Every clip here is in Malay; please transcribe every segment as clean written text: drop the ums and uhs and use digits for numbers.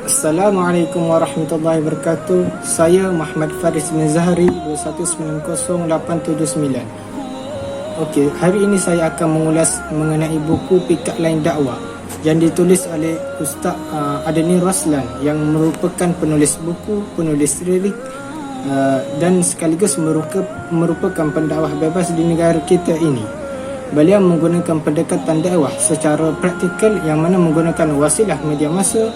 Assalamualaikum warahmatullahi wabarakatuh. Saya Muhammad Faris bin Zahari 2190879. Okey, hari ini saya akan mengulas mengenai buku Pikat Lain Dakwah yang ditulis oleh Ustaz Adani Raslan yang merupakan penulis buku, penulis lirik dan sekaligus merupakan pendakwah bebas di negara kita ini. Beliau menggunakan pendekatan dakwah secara praktikal yang mana menggunakan wasilah media massa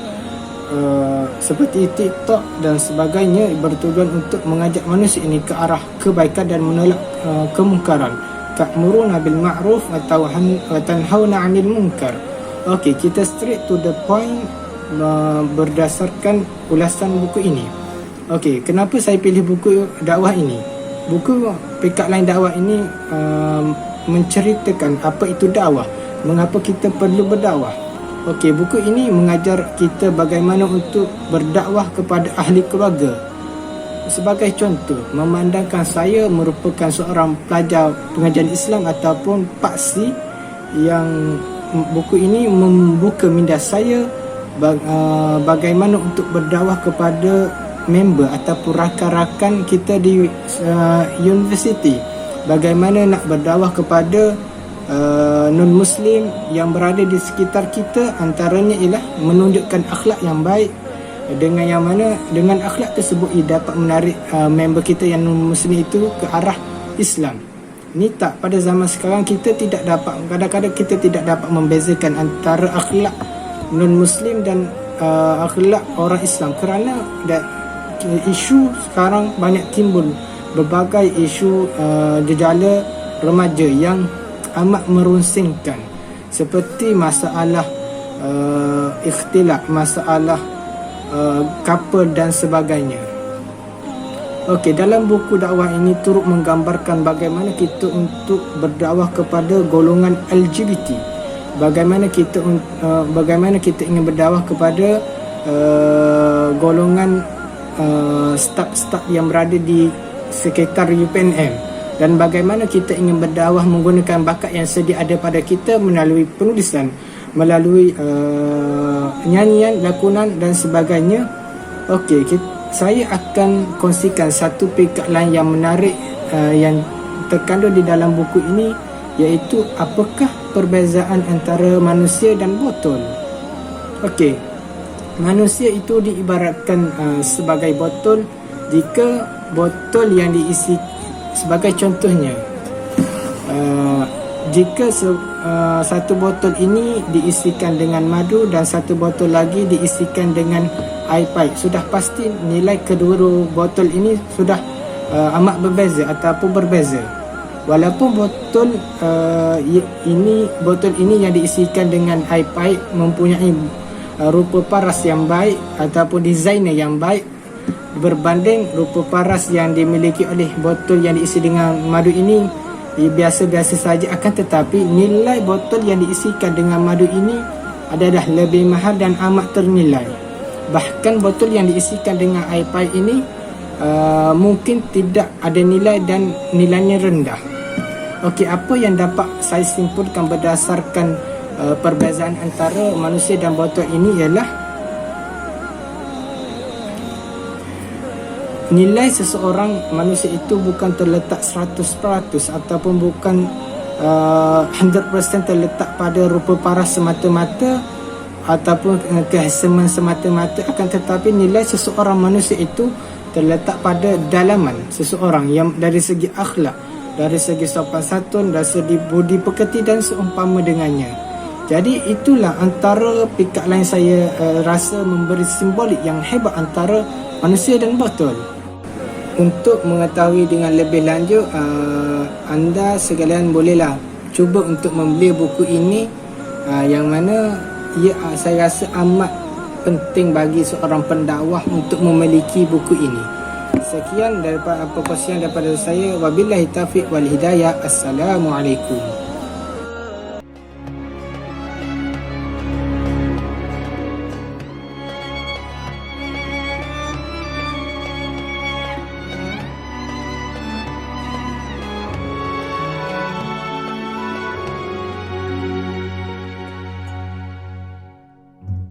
seperti TikTok dan sebagainya bertujuan untuk mengajak manusia ini ke arah kebaikan dan menolak kemungkaran. Ta'muruna bil ma'ruf wa tanhauna 'anil munkar. Okey, kita straight to the point berdasarkan ulasan buku ini. Okey, kenapa saya pilih buku dakwah ini? Buku Pikat Lain Dakwah ini menceritakan apa itu dakwah, mengapa kita perlu berdakwah. Okey, buku ini mengajar kita bagaimana untuk berdakwah kepada ahli keluarga. Sebagai contoh, memandangkan saya merupakan seorang pelajar pengajian Islam ataupun paksi, yang buku ini membuka minda saya bagaimana untuk berdakwah kepada member ataupun rakan-rakan kita di universiti. Bagaimana nak berdakwah kepada non-Muslim yang berada di sekitar kita, antaranya ialah menunjukkan akhlak yang baik, dengan yang mana dengan akhlak tersebut ia dapat menarik member kita yang non-Muslim itu ke arah Islam. Ni tak, pada zaman sekarang kita tidak dapat, kadang-kadang kita tidak dapat membezakan antara akhlak non-Muslim dan akhlak orang Islam, kerana isu sekarang banyak timbul berbagai isu gejala remaja yang amat merunsingkan, seperti masalah ikhtilaf, masalah couple dan sebagainya. Okey, dalam buku dakwah ini turut menggambarkan bagaimana kita untuk berdakwah kepada golongan LGBT, bagaimana kita ingin berdakwah kepada golongan staf-staf yang berada di sekitar UPNM, dan bagaimana kita ingin berdakwah menggunakan bakat yang sedia ada pada kita melalui penulisan, melalui nyanyian, lakonan dan sebagainya. Okey, saya akan kongsikan satu pikat lain yang menarik yang terkandung di dalam buku ini, iaitu apakah perbezaan antara manusia dan botol. Okey, manusia itu diibaratkan sebagai botol. Jika botol yang diisi, sebagai contohnya, jika satu botol ini diisikan dengan madu dan satu botol lagi diisikan dengan air pahit, sudah pasti nilai kedua botol ini sudah amat berbeza ataupun berbeza. Walaupun botol ini yang diisikan dengan air pahit mempunyai rupa paras yang baik ataupun desainer yang baik berbanding rupa paras yang dimiliki oleh botol yang diisi dengan madu ini, biasa-biasa saja. Akan tetapi nilai botol yang diisikan dengan madu ini adalah lebih mahal dan amat ternilai. Bahkan botol yang diisikan dengan air pahit ini mungkin tidak ada nilai dan nilainya rendah. Okey, apa yang dapat saya simpulkan berdasarkan perbezaan antara manusia dan botol ini ialah nilai seseorang manusia itu bukan terletak 100% ataupun bukan 100% terletak pada rupa paras semata-mata ataupun kehansaman semata-mata. Akan tetapi nilai seseorang manusia itu terletak pada dalaman seseorang, yang dari segi akhlak, dari segi sopan santun, dari segi budi pekerti dan seumpama dengannya. Jadi itulah antara pikat lain saya rasa memberi simbolik yang hebat antara manusia dan botol. Untuk mengetahui dengan lebih lanjut, anda sekalian bolehlah cuba untuk membeli buku ini, yang mana saya rasa amat penting bagi seorang pendakwah untuk memiliki buku ini. Sekian daripada perkongsian daripada saya. Wabillahi taufiq wal hidayah. Assalamualaikum.